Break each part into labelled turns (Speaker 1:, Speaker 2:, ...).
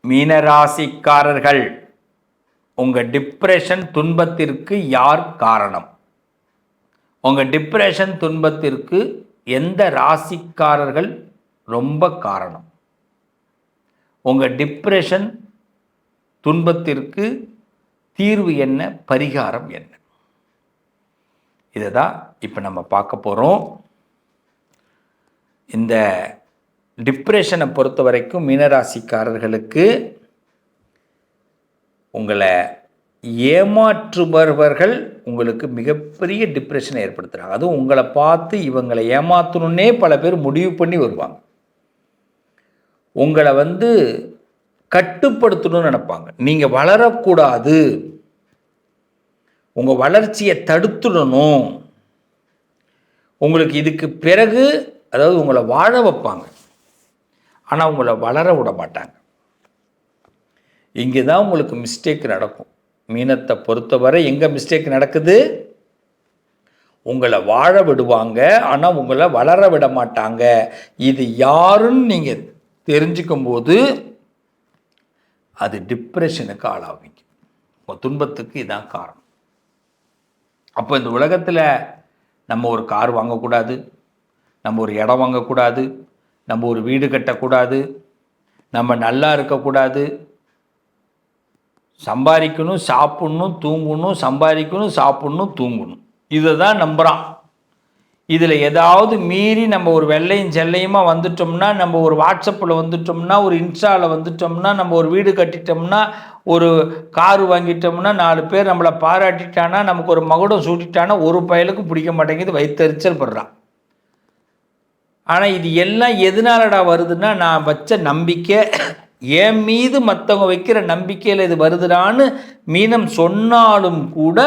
Speaker 1: மீனராசிக்காரர்கள், உங்கள் டிப்ரெஷன் துன்பத்திற்கு யார் காரணம்? உங்கள் டிப்ரெஷன் துன்பத்திற்கு எந்த ராசிக்காரர்கள் ரொம்ப காரணம்? உங்கள் டிப்ரெஷன் துன்பத்திற்கு தீர்வு என்ன, பரிகாரம் என்ன? இதை தான் இப்போ நம்ம பார்க்க போகிறோம். இந்த டிப்ரெஷனை பொறுத்த வரைக்கும் மீனராசிக்காரர்களுக்கு உங்களை ஏமாற்றுபவர்கள் உங்களுக்கு மிகப்பெரிய டிப்ரெஷனை ஏற்படுத்துகிறாங்க. அதுவும் உங்களை பார்த்து இவங்களை ஏமாற்றணுன்னே பல பேர் முடிவு பண்ணி வருவாங்க. உங்களை கட்டுப்படுத்தணும்னு நினைப்பாங்க. நீங்கள் வளரக்கூடாது, உங்கள் வளர்ச்சியை தடுத்துடணும், உங்களுக்கு இதுக்கு பிறகு அதாவது உங்களை வாழ வைப்பாங்க. ஆனால் உங்களை வளர விட மாட்டாங்க. இங்கே தான் உங்களுக்கு மிஸ்டேக் நடக்கும். மீனத்தை பொறுத்தவரை எங்கே மிஸ்டேக் நடக்குது? உங்களை வாழ விடுவாங்க, ஆனால் உங்களை வளர விட மாட்டாங்க. இது யாருன்னு நீங்கள் தெரிஞ்சுக்கும் போது அது டிப்ரெஷனுக்கு ஆளாவீங்க. உங்கள் துன்பத்துக்கு இதான் காரணம். அப்போ இந்த உலகத்தில் நம்ம ஒரு கார் வாங்கக்கூடாது, நம்ம ஒரு இடம் வாங்கக்கூடாது, நம்ம ஒரு வீடு கட்டக்கூடாது, நம்ம நல்லா இருக்கக்கூடாது, சம்பாதிக்கணும், சாப்பிட்ணும், தூங்கணும், சம்பாதிக்கணும், சாப்பிட்ணும், தூங்கணும், இதை தான் நம்புகிறான். இதில் ஏதாவது மீறி நம்ம ஒரு வெள்ளையும் செல்லையுமா வந்துட்டோம்னா, நம்ம ஒரு வாட்ஸ்அப்பில் வந்துட்டோம்னா, ஒரு இன்ஸ்டாவில் வந்துட்டோம்னா, நம்ம ஒரு வீடு கட்டிட்டோம்னா, ஒரு காரு வாங்கிட்டோம்னா, 4 பேர் நம்மளை பாராட்டிட்டானா, நமக்கு ஒரு மகுடம் சூட்டிட்டானா, ஒரு பயலுக்கு பிடிக்க மாட்டேங்குது, வயிற்றெரிச்சல் படுறான். ஆனால் இது எல்லாம் எதனாலடா வருதுன்னா, நான் வச்ச நம்பிக்கை, என் மீது மற்றவங்க வைக்கிற நம்பிக்கையில் இது வருதுடான்னு மீனம் சொன்னாலும் கூட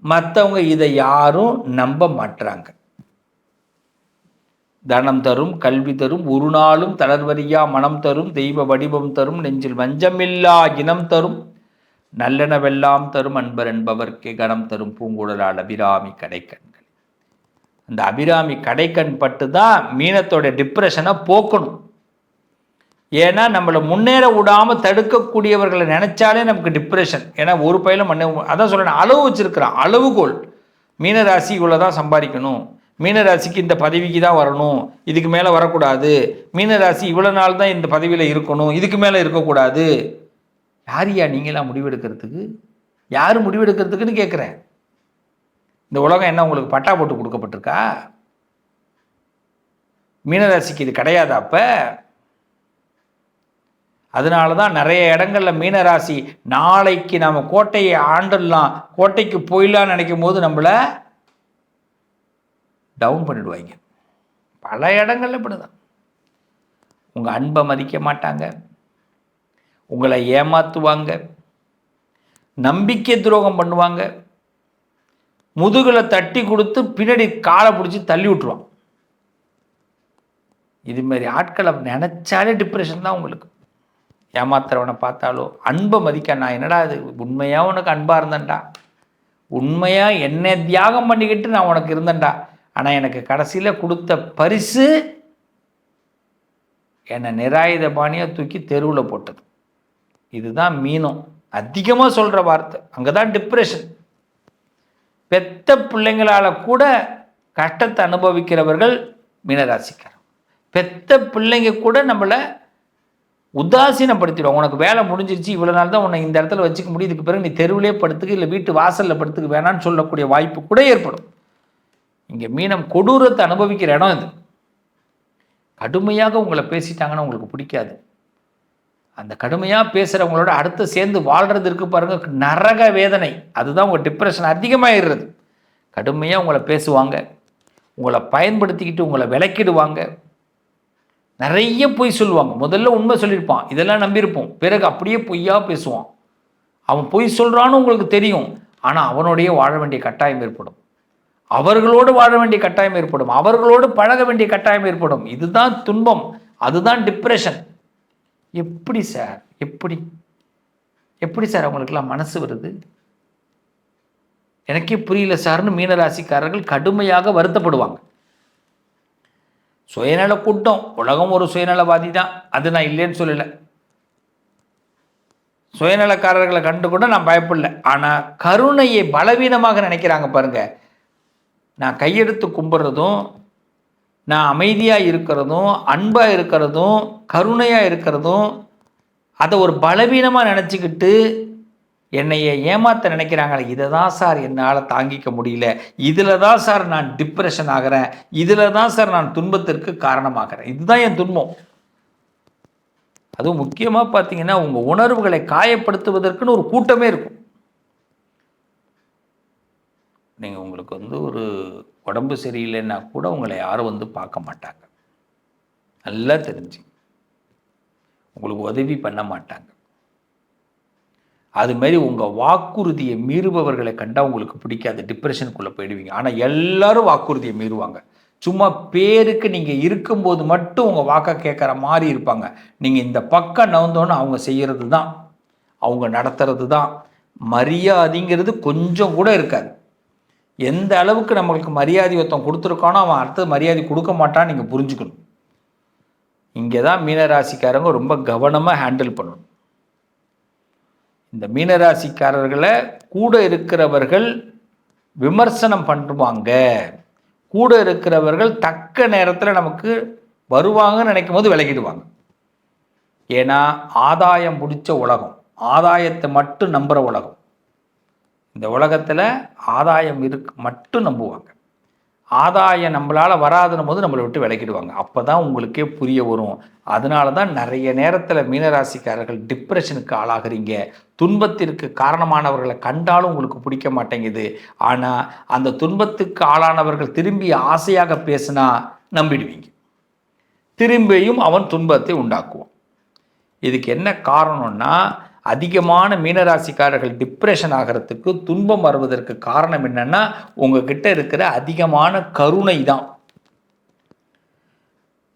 Speaker 1: மற்றவங்க இதை யாரும் நம்ப மாட்டாங்க. தனம் தரும், கல்வி தரும், ஒரு நாளும் தளர்வரியா மனம் தரும், தெய்வ வடிவம் தரும், நெஞ்சில் வஞ்சமில்லா இனம் தரும், நல்லெனவெல்லாம் தரும், அன்பர் என்பவர்க்கே கணம் தரும், பூங்குழலால் அபிராமி கடைக்கண்கள். அந்த அபிராமி கடைக்கண் பட்டு தான் மீனத்தோட டிப்ரெஷனை போக்கணும். ஏன்னா நம்மளை முன்னேற விடாமல் தடுக்கக்கூடியவர்களை நினைச்சாலே நமக்கு டிப்ரெஷன். ஏன்னா ஒரு பயிலும் அதான் சொல்கிறேன், அளவு வச்சுருக்கிறான், அளவுகோல். மீனராசி இவ்வளோ தான் சம்பாதிக்கணும், மீனராசிக்கு இந்த பதவிக்கு தான் வரணும், இதுக்கு மேலே வரக்கூடாது, மீனராசி இவ்வளோ நாள் தான் இந்த பதவியில் இருக்கணும், இதுக்கு மேலே இருக்கக்கூடாது. யாரையா நீங்களாம் முடிவெடுக்கிறதுக்கு? யார் முடிவெடுக்கிறதுக்குன்னு கேட்குறேன். இந்த உலகம் என்ன உங்களுக்கு பட்டா போட்டு கொடுக்கப்பட்டிருக்கா? மீனராசிக்கு இது கிடையாது. அப்போ அதனால தான் நிறைய இடங்களில் மீனராசி நாளைக்கு நம்ம கோட்டையை ஆண்டுடலாம், கோட்டைக்கு போயிடலான்னு நினைக்கும் போது நம்மளை டவுன் பண்ணிடுவாங்க. பல இடங்கள்ல இப்படிதான். உங்கள் அன்பை மதிக்க மாட்டாங்க, உங்களை ஏமாற்றுவாங்க, நம்பிக்கை துரோகம் பண்ணுவாங்க, முதுகில் தட்டி கொடுத்து பின்னாடி காலை பிடிச்சி தள்ளி விட்டுருவான். இதுமாரி ஆட்களை நினச்சாலே டிப்ரெஷன் தான் உங்களுக்கு. ஏமாத்துறவனை பார்த்தாலோ அன்பை மதிக்க, நான் என்னடா இது உண்மையாக உனக்கு அன்பாக இருந்தேன்டா, உண்மையாக என்னை தியாகம் பண்ணிக்கிட்டு நான் உனக்கு இருந்தேன்டா, ஆனால் எனக்கு கடைசியில் கொடுத்த பரிசு என்னை நிராயுத பாணியாக தூக்கி தெருவில் போட்டது. இதுதான் மீனம் அதிகமாக சொல்கிற வார்த்தை. அங்கே தான் டிப்ரெஷன். பெத்த பிள்ளைங்களால் கூட கஷ்டத்தை அனுபவிக்கிறவர்கள் மீனராசிக்காரர். பெத்த பிள்ளைங்க கூட நம்மளை உதாசீனப்படுத்திடுவோம். உனக்கு வேலை முடிஞ்சிருச்சு, இவ்வளோ நாள் தான் உன்னை இந்த இடத்துல வச்சுக்க முடியும், இதுக்கு பிறகு நீ தெருவிலே படுத்துக்கு, இல்லை வீட்டு வாசலில் படுத்துக்கு வேணான்னு சொல்லக்கூடிய வாய்ப்பு கூட ஏற்படும். இங்கே மீனம் கொடூரத்தை அனுபவிக்கிற இடம் இது. கடுமையாக உங்களை பேசிட்டாங்கன்னா உங்களுக்கு பிடிக்காது. அந்த கடுமையாக பேசுகிறவங்களோட அடுத்து சேர்ந்து வாழ்கிறது இருக்கு பாருங்க, நரக வேதனை. அதுதான் உங்கள் டிப்ரெஷன் அதிகமாகிடுறது. கடுமையாக உங்களை பேசுவாங்க, உங்களை பயன்படுத்திக்கிட்டு உங்களை விலக்கிடுவாங்க, நிறைய பொய் சொல்லுவாங்க. முதல்ல உண்மை சொல்லியிருப்பான், இதெல்லாம் நம்பியிருப்போம், பிறகு அப்படியே பொய்யா பேசுவான். அவன் பொய் சொல்கிறான்னு உங்களுக்கு தெரியும், ஆனால் அவனோடையே வாழ வேண்டிய கட்டாயம் ஏற்படும், அவர்களோடு வாழ வேண்டிய கட்டாயம் ஏற்படும், அவர்களோடு பழக வேண்டிய கட்டாயம் ஏற்படும். இதுதான் துன்பம், அதுதான் டிப்ரெஷன். எப்படி சார், எப்படி சார் அவங்களுக்கெல்லாம் மனசு வருது? எனக்கே புரியல சார்னு மீனராசிக்காரர்கள் கடுமையாக வருத்தப்படுவாங்க. சுயநல கூட்டம், உலகம் ஒரு சுயநலவாதி தான், அது நான் இல்லைன்னு சொல்லலை. சுயநலக்காரர்களை கண்டு கூட நான் பயப்படல. ஆனால் கருணையை பலவீனமாக நினைக்கிறாங்க பாருங்க. நான் கையெடுத்து கும்பிட்றதும், நான் அமைதியாக இருக்கிறதும், அன்பாக இருக்கிறதும், கருணையாக இருக்கிறதும், அதை ஒரு பலவீனமாக நினச்சிக்கிட்டு என்னைய ஏமாற்ற நினைக்கிறாங்களே, இதை தான் சார் என்னால் தாங்கிக்க முடியல, இதில் தான் சார் நான் டிப்ரெஷன் ஆகிறேன், இதில் தான் சார் நான் துன்பத்திற்கு காரணமாகிறேன். இதுதான் என் துன்பம். அதுவும் முக்கியமாக பார்த்தீங்கன்னா, உங்கள் உணர்வுகளை காயப்படுத்துவதற்குன்னு ஒரு கூட்டமே இருக்கும். நீங்கள் உங்களுக்கு ஒரு உடம்பு சரியில்லைன்னா கூட உங்களை யாரும் பார்க்க மாட்டாங்க. நல்லா தெரிஞ்சு உங்களுக்கு உதவி பண்ண மாட்டாங்க. அதுமாரி உங்கள் வாக்குறுதியை மீறுபவர்களை கண்டால் உங்களுக்கு பிடிக்காது, டிப்ரெஷனுக்குள்ளே போயிடுவீங்க. ஆனால் எல்லாரும் வாக்குறுதியை மீறுவாங்க. சும்மா பேருக்கு நீங்கள் இருக்கும்போது மட்டும் உங்கள் வாக்கை கேட்குற மாதிரி இருப்பாங்க. நீங்கள் இந்த பக்கம் நவுந்தோன்னு அவங்க செய்கிறது தான், அவங்க நடத்துறது தான். மரியாதைங்கிறது கொஞ்சம் கூட இருக்காது. எந்த அளவுக்கு நம்மளுக்கு மரியாதை ஒருத்தன் கொடுத்துருக்கானோ அவன் அடுத்தது மரியாதை கொடுக்க மாட்டான்னு நீங்கள் புரிஞ்சுக்கணும். இங்கே தான் மீனராசிக்காரங்க ரொம்ப கவனமாக ஹேண்டில் பண்ணணும். இந்த மீனராசிக்காரர்களை கூட இருக்கிறவர்கள் விமர்சனம் பண்ணுவாங்க, கூட இருக்கிறவர்கள் தக்க நேரத்தில் நமக்கு வருவாங்கன்னு நினைக்கும் போது விலகிடுவாங்க. ஏன்னா ஆதாயம் பிடிச்ச உலகம், ஆதாயத்தை மட்டும் நம்புகிற உலகம். இந்த உலகத்தில் ஆதாயம் மட்டும் நம்புவாங்க. ஆதாயம் நம்மளால் வராதுன்னும் போது நம்மளை விட்டு விலகிடுவாங்க. அப்போ தான் உங்களுக்கே புரிய வரும். அதனால தான் நிறைய நேரத்தில் மீனராசிக்காரர்கள் டிப்ரெஷனுக்கு ஆளாகிறீங்க. துன்பத்திற்கு காரணமானவர்களை கண்டாலும் உங்களுக்கு பிடிக்க மாட்டேங்குது. ஆனால் அந்த துன்பத்துக்கு ஆளானவர்கள் திரும்பி ஆசையாக பேசினா நம்பிடுவீங்க. திரும்பியும் அவன் துன்பத்தை உண்டாக்குவான். இதுக்கு என்ன காரணம்னா, அதிகமான மீனராசிக்காரர்கள் டிப்ரெஷன் ஆகிறதுக்கு, துன்பம் வருவதற்கு காரணம் என்னன்னா, உங்ககிட்ட இருக்கிற அதிகமான கருணை தான்.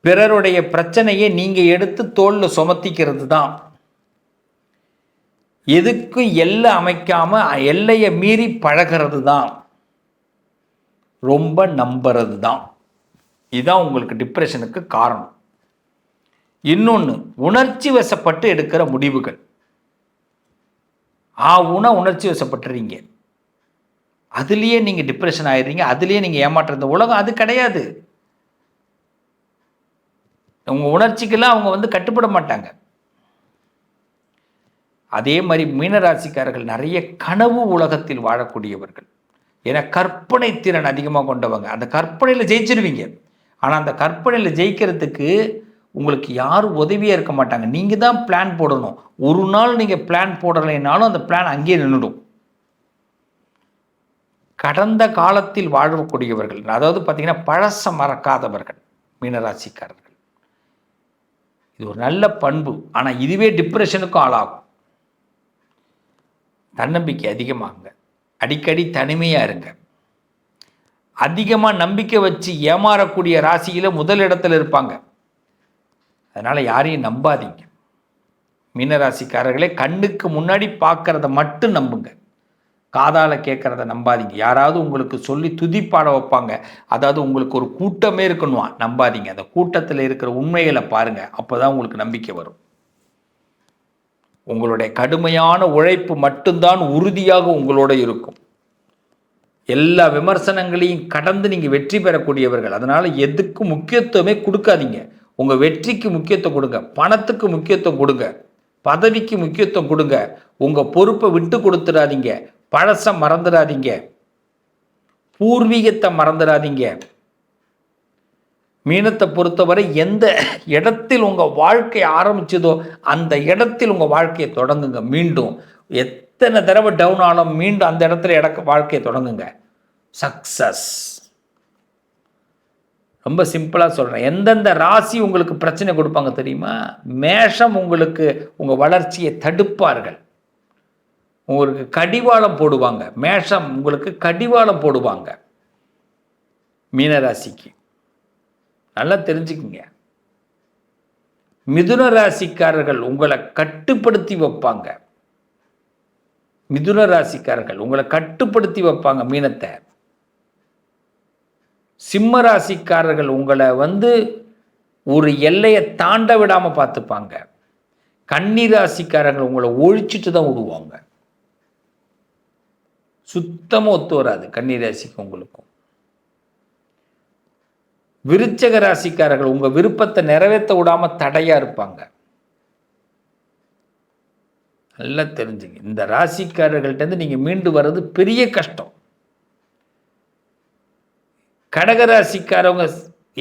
Speaker 1: பிறருடைய பிரச்சனையை நீங்க எடுத்து தோல்ல சுமத்திக்கிறது தான். எதுக்கும் எல்லை அமைக்காம எல்லையை மீறி பழகிறது தான். ரொம்ப நம்புறது தான். இதுதான் உங்களுக்கு டிப்ரெஷனுக்கு காரணம். இன்னொன்று, உணர்ச்சி வசப்பட்டு எடுக்கிற முடிவுகள். உணர்ச்சி வசப்பட்டுறீங்க, அதுலேயே நீங்கள் டிப்ரெஷன் ஆயிடுறீங்க, அதுலேயே நீங்கள் ஏமாற்ற. இந்த உலகம் அது கிடையாது. உங்கள் உணர்ச்சிக்கெல்லாம் அவங்க கட்டுப்பட மாட்டாங்க. அதே மாதிரி மீனராசிக்காரர்கள் நிறைய கனவு உலகத்தில் வாழக்கூடியவர்கள். ஏன்னா கற்பனை திறன் அதிகமாக கொண்டவங்க. அந்த கற்பனையில் ஜெயிச்சிருவீங்க. ஆனால் அந்த கற்பனையில் ஜெயிக்கிறதுக்கு உங்களுக்கு யாரும் உதவியாக இருக்க மாட்டாங்க. நீங்கள் தான் பிளான் போடணும். ஒரு நாள் நீங்கள் பிளான் போடலைனாலும் அந்த பிளான் அங்கேயே நின்றுடும். கடந்த காலத்தில் வாழக்கூடியவர்கள், அதாவது பார்த்தீங்கன்னா பழச மறக்காதவர்கள் மீனராசிக்காரர்கள். இது ஒரு நல்ல பண்பு. ஆனால் இதுவே டிப்ரெஷனுக்கும் ஆளாகும். தன்னம்பிக்கை அதிகமாகுங்க. அடிக்கடி தனிமையாக இருங்க. அதிகமாக நம்பிக்கை வச்சு ஏமாறக்கூடிய ராசியில் முதல் இடத்துல இருப்பாங்க. அதனால் யாரையும் நம்பாதீங்க. மீனராசிக்காரர்களே, கண்ணுக்கு முன்னாடி பார்க்குறத மட்டும் நம்புங்க. காதால் கேட்குறத நம்பாதீங்க. யாராவது உங்களுக்கு சொல்லி துதிப்பாட வைப்பாங்க, அதாவது உங்களுக்கு ஒரு கூட்டமே இருக்கணுமா, நம்பாதீங்க. அந்த கூட்டத்தில் இருக்கிற உண்மைகளை பாருங்கள். அப்போ தான் உங்களுக்கு நம்பிக்கை வரும். உங்களுடைய கடுமையான உழைப்பு மட்டும்தான் உறுதியாக உங்களோட இருக்கும். எல்லா விமர்சனங்களையும் கடந்து நீங்கள் வெற்றி பெறக்கூடியவர்கள். அதனால் எதுக்கும் முக்கியத்துவமே கொடுக்காதீங்க. உங்கள் வெற்றிக்கு முக்கியத்துவம் கொடுங்க, பணத்துக்கு முக்கியத்துவம் கொடுங்க, பதவிக்கு முக்கியத்துவம் கொடுங்க. உங்கள் பொறுப்பை விட்டு கொடுத்துடாதீங்க, பழசை மறந்துடாதீங்க, பூர்வீகத்தை மறந்துடாதீங்க. மீனத்தை பொறுத்தவரை எந்த இடத்தில் உங்கள் வாழ்க்கை ஆரம்பிச்சதோ அந்த இடத்தில் உங்கள் வாழ்க்கையை தொடங்குங்க. மீண்டும் எத்தனை தடவை டவுன் ஆனாலும் மீண்டும் அந்த இடத்துல வாழ்க்கையை தொடங்குங்க. சக்சஸ். ரொம்ப சிம்பிளாக சொல்கிறேன். எந்தெந்த ராசி உங்களுக்கு பிரச்சனை கொடுப்பாங்க தெரியுமா? மேஷம் உங்களுக்கு உங்கள் வளர்ச்சியை தடுப்பார்கள், உங்களுக்கு கடிவாளம் போடுவாங்க. மேஷம் உங்களுக்கு கடிவாளம் போடுவாங்க. மீனராசிக்கு நல்லா தெரிஞ்சுக்குங்க. மிதுன ராசிக்காரர்கள் உங்களை கட்டுப்படுத்தி வைப்பாங்க. மிதுன ராசிக்காரர்கள் உங்களை கட்டுப்படுத்தி வைப்பாங்க மீனத்தை. சிம்ம ராசிக்காரர்கள் உங்களை ஒரு எல்லையை தாண்ட விடாமல் பார்த்துப்பாங்க. கன்னி ராசிக்காரங்க உங்களை ஒழிச்சிட்டு தான் விடுவாங்க. சுத்தமாக ஒத்து வராது கன்னி ராசிக்கு உங்களுக்கும். விருச்சக ராசிக்காரர்கள் உங்கள் விருப்பத்தை நிறைவேற்ற விடாமல் தடையாக இருப்பாங்க. நல்லா தெரிஞ்சுங்க, இந்த ராசிக்காரர்கள்ட்டேருந்து நீங்கள் மீண்டு வர்றது பெரிய கஷ்டம். கடகராசிக்காரவங்க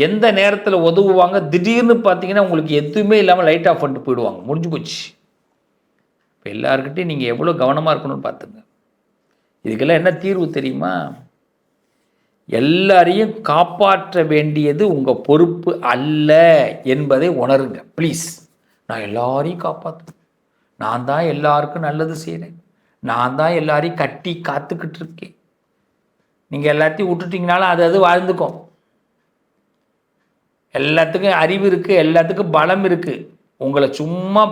Speaker 1: எந்த நேரத்தில் உதவுவாங்க, திடீர்னு பார்த்தீங்கன்னா உங்களுக்கு எதுவுமே இல்லாமல் லைட் ஆஃப் பண்ணிட்டு போயிடுவாங்க, முடிஞ்சு போச்சு. இப்போ எல்லாருக்கிட்டையும் நீங்கள் எவ்வளோ கவனமாக இருக்கணும்னு பார்த்துங்க. இதுக்கெல்லாம் என்ன தீர்வு தெரியுமா? எல்லாரையும் காப்பாற்ற வேண்டியது உங்கள் பொறுப்பு அல்ல என்பதை உணருங்க ப்ளீஸ். நான் எல்லாரையும் காப்பாற்றுறேன், நான் தான் எல்லாருக்கும் நல்லது செய்கிறேன், நான் தான் எல்லாரையும் கட்டி காத்துக்கிட்டு இருக்கேன். நீங்கள் எல்லாத்தையும் விட்டுட்டிங்கனாலும் அது வாழ்ந்துக்கும். எல்லாத்துக்கும் அறிவு இருக்குது, எல்லாத்துக்கும் பலம் இருக்குது. உங்களை சும்மா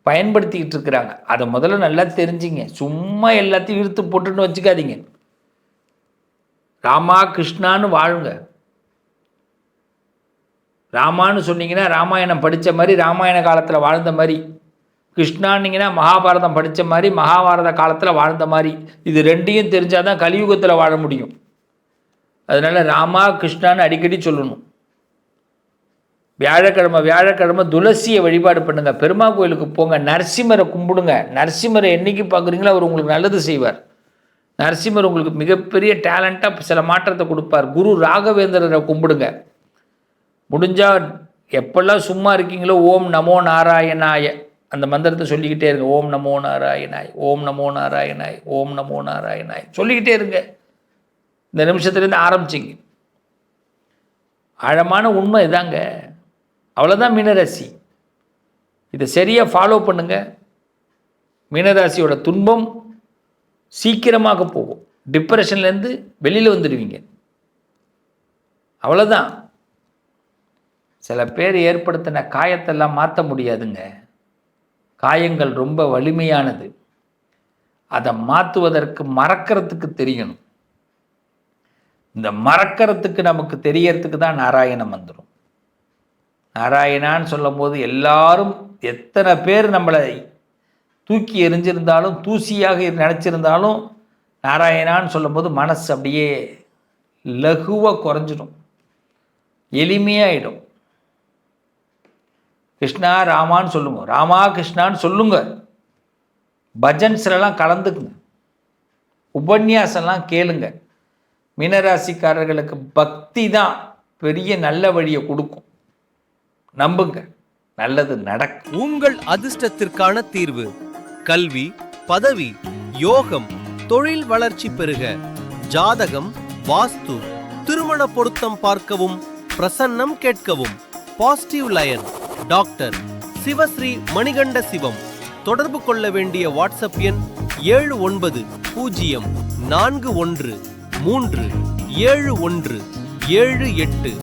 Speaker 1: பயன்படுத்திக்கிட்டு இருக்கிறாங்க. அதை முதல்ல நல்லா தெரிஞ்சுங்க. சும்மா எல்லாத்தையும் இழுத்து போட்டுன்னு வச்சுக்காதீங்க. ராமா கிருஷ்ணான்னு வாழுங்க. ராமான்னு சொன்னீங்கன்னா ராமாயணம் படித்த மாதிரி ராமாயண காலத்தில் வாழ்ந்த மாதிரி, கிருஷ்ணான்னிங்கன்னா மகாபாரதம் படித்த மாதிரி மகாபாரத காலத்தில் வாழ்ந்த மாதிரி. இது ரெண்டையும் தெரிஞ்சால் தான் கலியுகத்தில் வாழ முடியும். அதனால் ராமா கிருஷ்ணான்னு அடிக்கடி சொல்லணும். வியாழக்கிழமை துளசியை வழிபாடு பண்ணுங்கள். பெருமாள் கோயிலுக்கு போங்க, நரசிம்மரை கும்பிடுங்க. நரசிம்மரை என்றைக்கு பார்க்குறீங்களோ அவர் உங்களுக்கு நல்லது செய்வார். நரசிம்மர் உங்களுக்கு மிகப்பெரிய டேலண்ட்டாக சில மாற்றத்தை கொடுப்பார். குரு ராகவேந்திரரை கும்பிடுங்க. முடிஞ்சால் எப்பெல்லாம் சும்மா இருக்கீங்களோ ஓம் நமோ நாராயணாய அந்த மந்திரத்தை சொல்லிக்கிட்டே இருங்க. ஓம் நமோ நாராயணாய், ஓம் நமோ நாராயணாய், ஓம் நமோ நாராயணாய் சொல்லிக்கிட்டே இருங்க. இந்த நிமிஷத்துலேருந்து ஆரம்பிச்சிங்க. ஆழமான உண்மை இதாங்க. அவ்வளோதான் மீனராசி. இதை சரியாக ஃபாலோ பண்ணுங்க. மீனராசியோட துன்பம் சீக்கிரமாக போகும். டிப்ரெஷன்லேருந்து வெளியில் வந்துடுவீங்க. அவ்வளோதான். சில பேர் ஏற்படுத்தின காயத்தெல்லாம் மாற்ற முடியாதுங்க. காயங்கள் ரொம்ப வலிமையானது. அதை மாற்றுவதற்கு மறக்கிறதுக்கு தெரியணும். இந்த மறக்கிறதுக்கு நமக்கு தெரியறதுக்கு தான் நாராயண மந்திரம். நாராயணான்னு சொல்லும் போது எல்லாரும் எத்தனை பேர் நம்மளை தூக்கி எறிஞ்சிருந்தாலும் தூசியாக நினச்சிருந்தாலும் நாராயணான்னு சொல்லும் போது மனசு அப்படியே லகுவாக குறைஞ்சிடும், எளிமையாகிடும். கிருஷ்ணா ராமான்னு சொல்லுங்க, ராமா கிருஷ்ணான்னு சொல்லுங்க. பஜன்ஸ்லாம் கலந்துக்குங்க, உபன்யாசம்லாம் கேளுங்க. மீனராசிக்காரர்களுக்கு பக்தி தான் பெரிய நல்ல வழியை கொடுக்கும். நம்புங்க, நல்லது நடக்கும்.
Speaker 2: உங்கள் அதிர்ஷ்டத்திற்கான தீர்வு: கல்வி, பதவி, யோகம், தொழில் வளர்ச்சி பெருக. ஜாதகம், வாஸ்து, திருமண பொருத்தம் பார்க்கவும், பிரசன்னம் கேட்கவும். Positive lion doctor Sivasri Manikanda Sivam. தொடர்பு கொள்ள வேண்டிய வாட்ஸ்அப் எண் 7904137178.